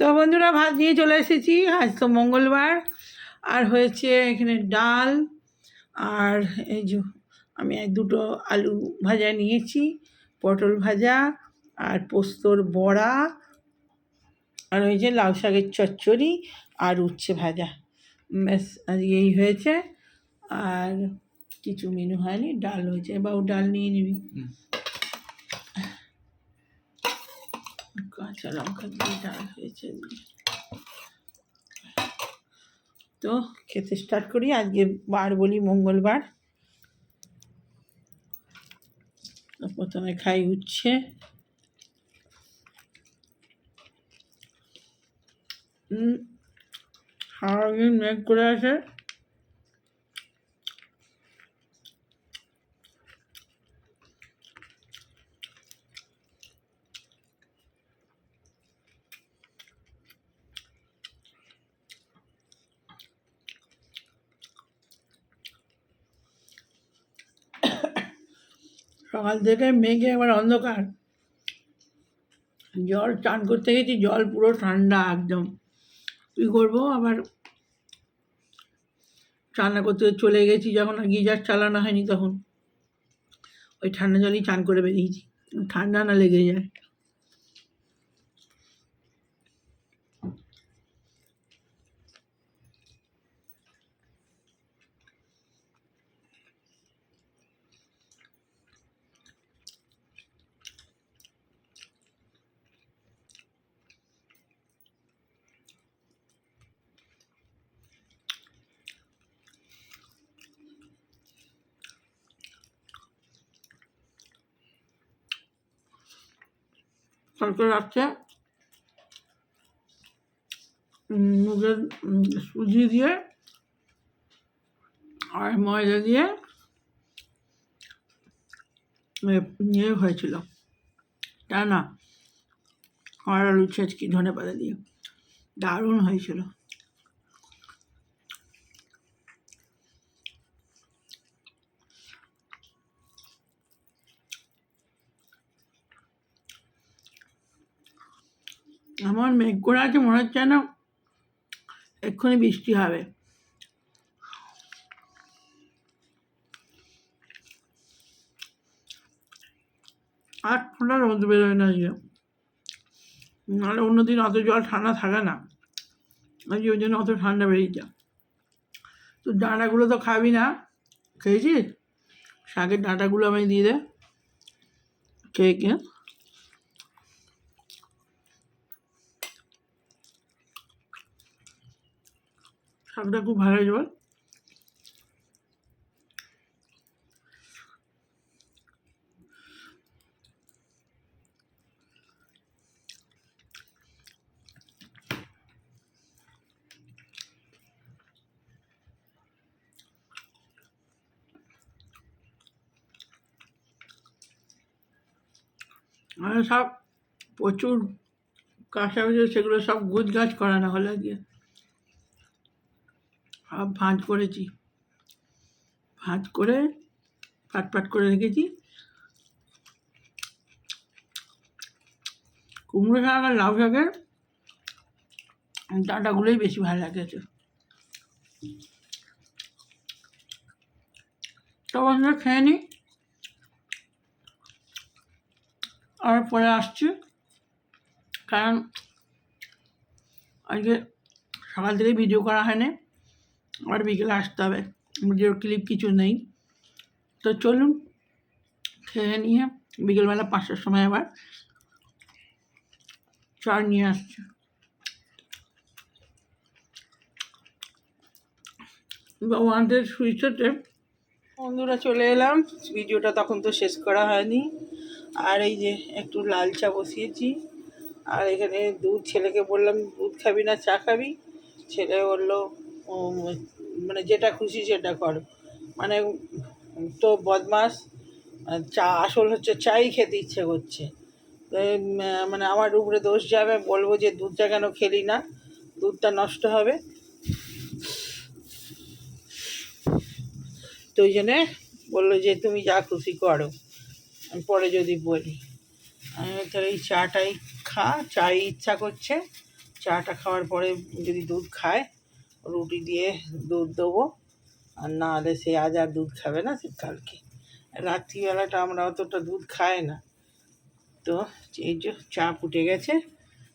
তো বন্ধুরা ভাত নিয়ে চলে এসেছি। আজ তো মঙ্গলবার। আর হয়েছে এখানে ডাল, আর এই যে আমি দুটো আলু ভাজা নিয়েছি, পটল ভাজা, আর পোস্তর বড়া, আর ওই যে লাউ শাকের চচ্চড়ি, আর উচ্ছে ভাজা। ব্যাস আজকে এই হয়েছে, আর কিছু মেনু হয়নি। ডাল হয়েছে, বাবু ডাল নিয়ে নিবি। কাঁচা লঙ্কা দিয়ে ডাল হয়েছে। তো খেতে স্টার্ট করি। আজকে বার বলি মঙ্গলবার। প্রথমে খাই উচ্ছে। সারাদিন মেঘ করে আছে। সকাল থেকে মেঘে আবার অন্ধকার। জল চান করতে গেছি, জল পুরো ঠান্ডা একদম। কী করবো, আবার রান্না করতে চলে গেছি যখন, গিজার চালানো হয়নি তখন ওই ঠান্ডা জলেই চান করে বেরিয়েছি। ঠান্ডা না লেগে যায়। কালকে রাত্রে মুগের সুজি দিয়ে আর ময়দা দিয়ে ইয়ে হয়েছিল, তা না, আর আলু ছেঁচকি ধনে পাতা দিয়ে দারুণ হয়েছিল। আমার মেঘ করে আছে, মনে হচ্ছে না এক্ষুনি বৃষ্টি হবে। আর ঠান্ডা রোদ বেরোয় না আজকে, নাহলে অন্যদিন অত জল ঠান্ডা থাকে না, আজকে ওই জন্য অত ঠান্ডা বেরিয়েছে। তো ডাঁটাগুলো তো খাবি না, খেয়েছিস? শাকের ডাঁটাগুলো আমি দিয়ে দে, খেয়ে কে। শাকটা খুব ভালো হয়েছে বল। সব প্রচুর কাঁচা হয়েছে, সেগুলো সব গুছ গাছ করানো হলো গিয়ে, সব ভাঁজ করেছি, ভাঁজ করে পাট করে রেখেছি। কুমড়ো শাক আর লাউ শাকের ডাঁটাগুলোই বেশি ভালো লাগেছে। তখন খেয়ে নিই, আর পরে আসছি, কারণ আজকে সকাল থেকে ভিডিও করা হয়নি, আর বিকেলে আসতে হবে, ভিডিওর ক্লিপ কিছু নেই। তো চলুন খেয়ে নিয়ে বিকেলবেলা 5টার সময় আবার চা নিয়ে আসছি। আমাদের সুইচতে বন্ধুরা চলে এলাম। ভিডিওটা তখন তো শেষ করা হয়নি। আর এই যে একটু লাল চা বসিয়েছি, আর এখানে দুধ, ছেলেকে বললাম দুধ খাবি না চা খাবি, ছেলে বললো মানে যেটা খুশি সেটা কর, মানে তো বদমাস। চা আসল হচ্ছে চাই খেতে ইচ্ছে করছে। মানে আমার উপরে দোষ যাবে, বলবো যে দুধটা কেন খেলি না, দুধটা নষ্ট হবে। তো ওই জন্যে বললো যে তুমি যা খুশি করো, আমি পরে যদি বলি। আমি তাহলে এই চাটাই খা, চাই ইচ্ছা করছে, চাটা খাওয়ার পরে যদি দুধ খায় রুটি দিয়ে দুধ দেবো, আর না হলে সে আজ আর দুধ খাবে না, সে কালকে। রাত্রিবেলাটা আমরা অতটা দুধ খাই না। তো এই যে চা ফুটে গেছে,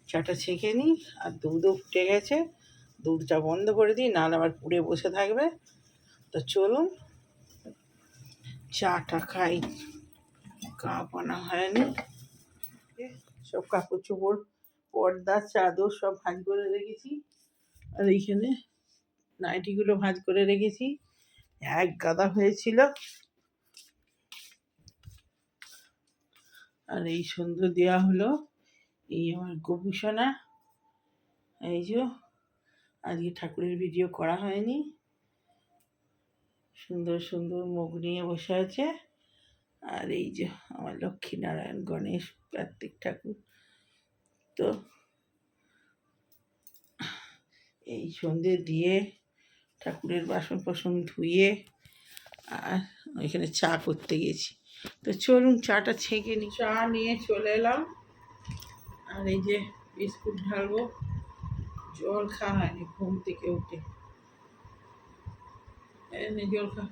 চাটা ছেঁকে নিই, আর দুধও ফুটে গেছে, দুধটা বন্ধ করে দিই, নাহলে আবার পুড়ে বসে থাকবে। তো চলুন চাটা খাই। কাপ আনা হয়নি, সব কাপড় চোপড় পর্দা চাদর সব ভাঁজ করে রেখেছি, আর এইখানে নাইটিগুলো ভাঁজ করে রেখেছি, এক গাদা হয়েছিল। আর এই সুন্দর দেওয়া হলো, এই আমার গোপুসোনা। এই যে আজকে ঠাকুরের ভিডিও করা হয়নি, সুন্দর সুন্দর মুখ নিয়ে বসে আছে। আর এই যে আমার লক্ষ্মীনারায়ণ, গণেশ, কার্তিক ঠাকুর। তো এই সন্ধে দিয়ে ঠাকুরের বাসন ফাসন ধুয়ে আর এখানে চা করতে গেছি। তো চলুন চাটা ছেঁকে নিই। চা নিয়ে চলে এলাম, আর এই যে বিস্কুট ঢালবো। জল খাওয়া হয়নি ঘুম থেকে উঠে, জল খা।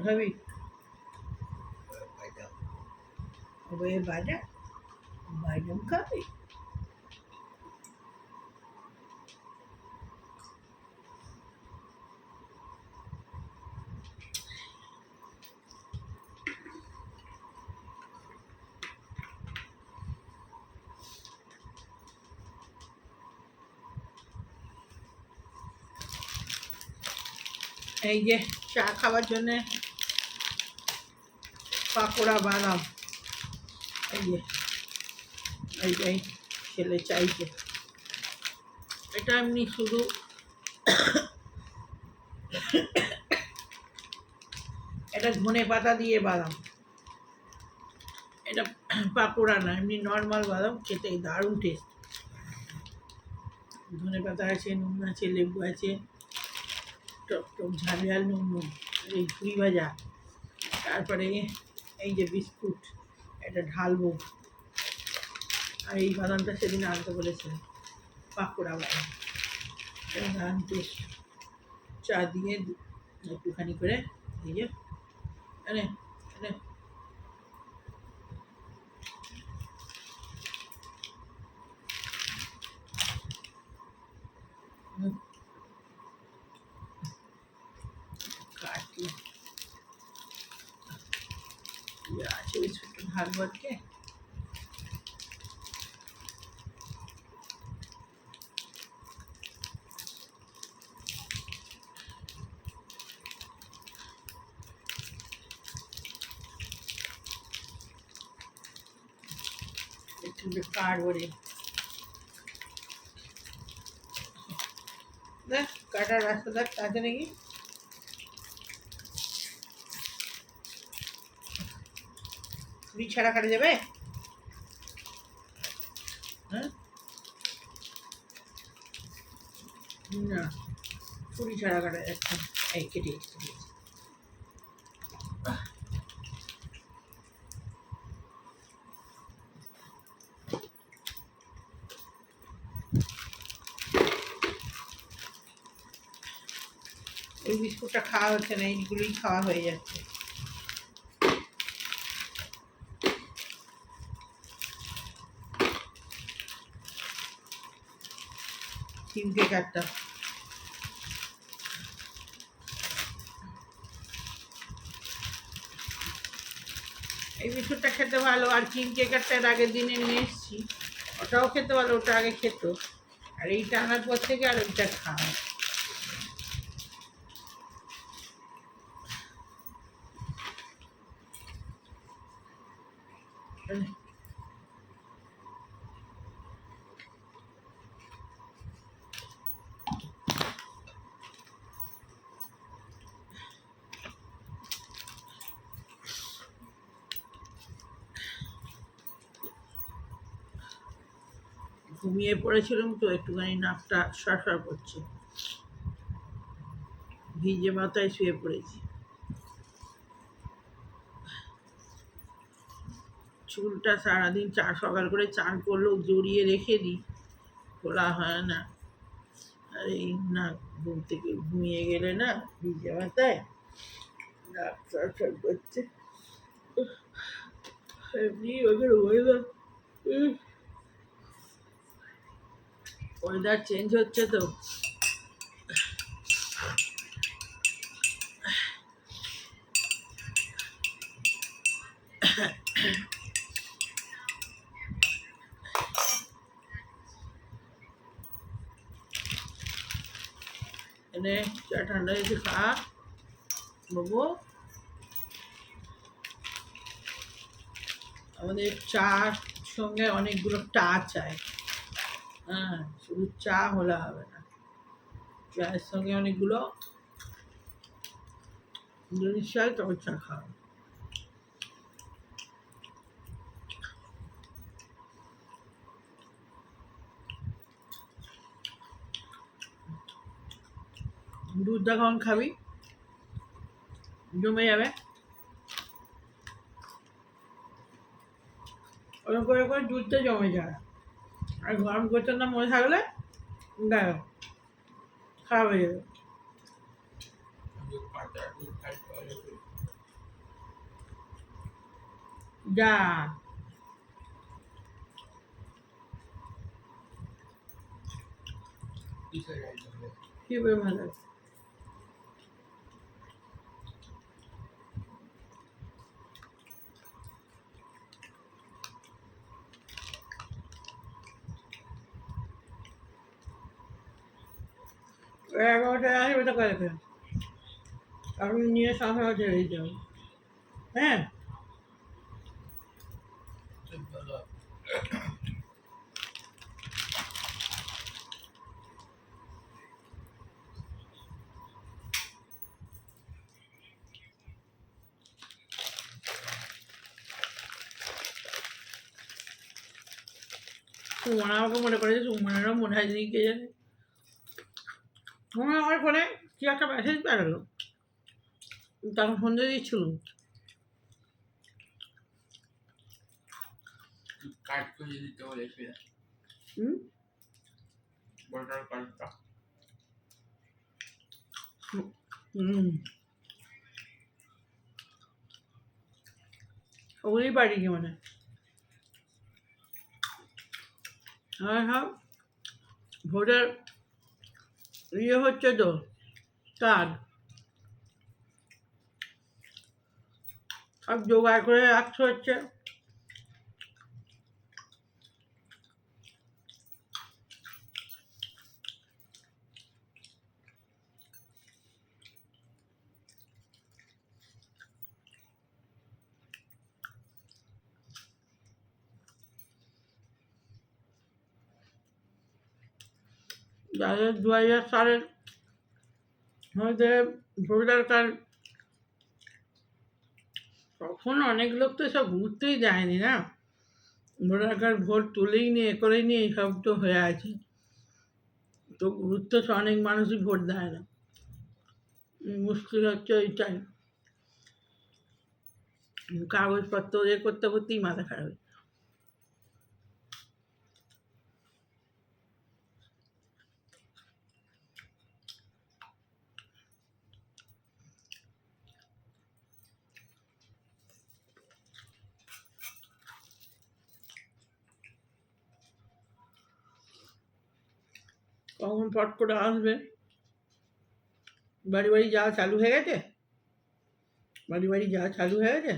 খাবি বাজা বাইডাম খাবি? এই যে চা খাওয়ার জন্যে পাকোড়া বানাম। এই যে এইটাই ছেলে চাইছে, এটা এমনি শুধু এটা ধনে পাতা দিয়ে বাদাম, এটা পাকোড়া না, এমনি নর্মাল বাদাম, খেতে দারুণ টেস্ট। ধনে পাতা আছে, নুন আছে, লেবু আছে, টক টক ঝাল ঝাল নুন নুন, এই ঝুড়ি ভাজা। তারপরে এই যে বিস্কুট, এটা ঢালবো। আর এই বাদামটা সেদিন আনতে বলেছিলাম, পাকোড়া বাদাম, এটা দারুণ টেস্ট। চা দিয়ে একটুখানি করে এই যে এনে এনে কাটলে আছে বিস্কুটটা ঢালবো আজকে। একটু কাটবো রে, দেখ কাটার রাস্তা দেখ কাটে নাকি। ছুরি ছাড়া কাটা যাবে? হ্যাঁ না, ছুরি ছাড়া কাটা যাচ্ছে। এই কেটে কেটে ওই বিস্কুটটা খাওয়া হচ্ছে না, এইগুলোই খাওয়া হয়ে যাচ্ছে। ক্রিম কেকারটা এই বিস্কুটটা খেতে ভালো, আর ক্রিম কেকারটার আগের দিনে নিয়ে এসেছি, ওটাও খেতে ভালো, ওটা আগে খেত। আর এইটা আনার পর থেকে আর ওইটা খাওয়া। ঘুমিয়ে পড়েছিলাম তো একটুখানি নাকটা সরসর করছে। ভিজে মাথায় শুয়ে পড়েছি। চুলটা সারাদিন সকাল করে চান করলেও জড়িয়ে রেখে দিই, খোলা হয় না। আর এই না ঘুম থেকে ঘুমিয়ে গেলে না ভিজে মাথায় ডাক্তার করছে। এমনি ওদের ওয়েদার চেঞ্জ হচ্ছে তো, এনে চা ঠান্ডা হয়েছে, খা বাবু। আমাদের চার সঙ্গে অনেকগুলো টা চাই। হ্যাঁ, শুধু চা হলে হবে না, চায়ের সঙ্গে অনেকগুলো জিনিস চাই, তবে চা খাওয়া। দুধটা কখন খাবি? জমে যাবে। ওরকম করে করে দুধটা জমে যায়, আর গরম করতে না মনে থাকলে দেখো খারাপ হয়ে যাবে। যা কি ভালো এগারোটায় আসবে তো কালকে, আপনি নিয়ে সামনে ছেড়ে দিতে হবে। হ্যাঁ, সুমন আমাকে মনে করে, সুমনেরও মনে হয় যদি কে জানে। আমার ফোনে কি একটা মেসেজ বেরোলো, তখন ফোন দিয়ে দিচ্ছিলাম। কাট করে দিতে বলেছে। ভোটার কার্ডটা। ওগুলোই বাড়ি কি মানে? হ্যাঁ হ্যাঁ, ভোটার ইয়ে হচ্ছে তো কার্ড, সব জোগাড় করে রাখতে হচ্ছে। যাদের 2000 সালের মধ্যে ভোটার কার্ড, তখন অনেক লোক তো সব ঘুরতেই যায়নি না, ভোটার কার্ড ভোট তুলেই নিয়ে করেই নিয়ে এইসব তো হয়ে আছে। তো ঘুরতে তো অনেক মানুষই ভোট দেয় না, মুশকিল হচ্ছে ওইটাই, কাগজপত্র ইয়ে করতে করতেই মাথা খারাপ। কখন ফট করে আসবে? বাড়ি বাড়ি যাওয়া চালু হয়ে গেছে? বাড়ি বাড়ি যাওয়া চালু হয়ে গেছে?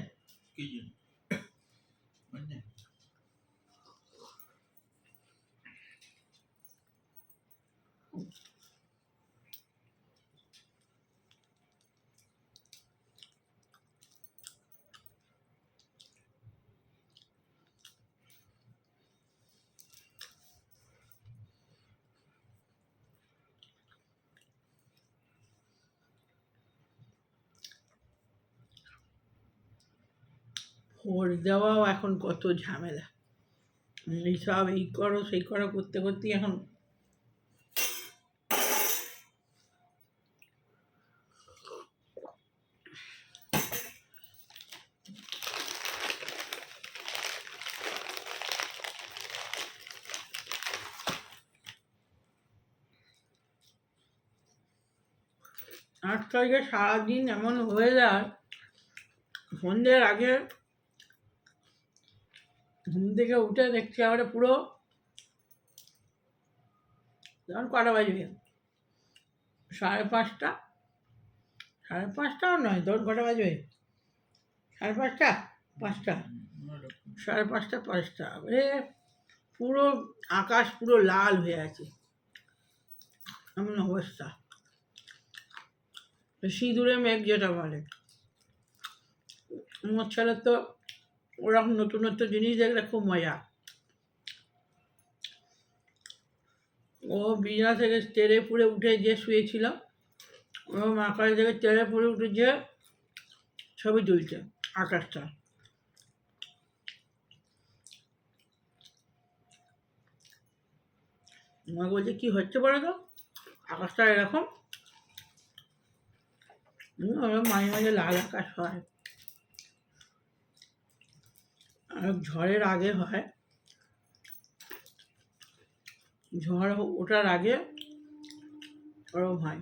ভোট দেওয়াও এখন কত ঝামেলা, এইসব এই করো সেই করো করতে করতেই এখন আজকালকে সারাদিন এমন হয়ে যায়, সন্ধ্যের আগে ঘুম থেকে উঠে দেখছি আমরা পুরো তখন কটা বাজবে, 5:30, 5:30টাও নয়, তখন কটা বাজবে, 5:30, 5টা, 5:30, 5টা, পুরো আকাশ পুরো লাল হয়ে আছে, এমন অবস্থা। সিঁদুরে মেঘ যেটা বলে, আমার ছেলের তো ওরকম নতুন নতুন জিনিস দেখলে খুব মজা। ও বিছানা থেকে তেড়ে ফুড়ে উঠে যে শুয়েছিল, ও মা কালী থেকে তেড়ে ফুড়ে উঠে যে ছবি তুলছে আকাশটা। মা বলছে কী হচ্ছে বলো তো, আকাশটা এরকম। মাঝে মাঝে লাল আকাশ হয়, আর ঝড়ের আগে হয়, ঝড় ওঠার আগে ওরম হয়।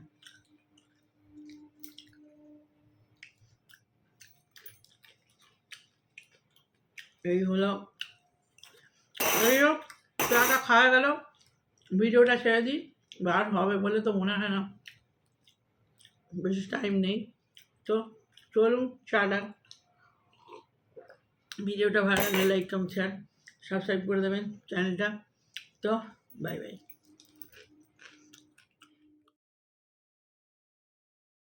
এই হলো, এই হোক, চাটা খাওয়া গেল, ভিডিওটা ছেড়ে দিই, আর হবে বলে তো মনে হয় না, বেশি টাইম নেই। তো চলুন চাটা, ভিডিওটা ভালো লাগলে লাইক কমেন্ট শেয়ার সাবস্ক্রাইব করে দেবেন চ্যানেলটা। তো বাই বাই।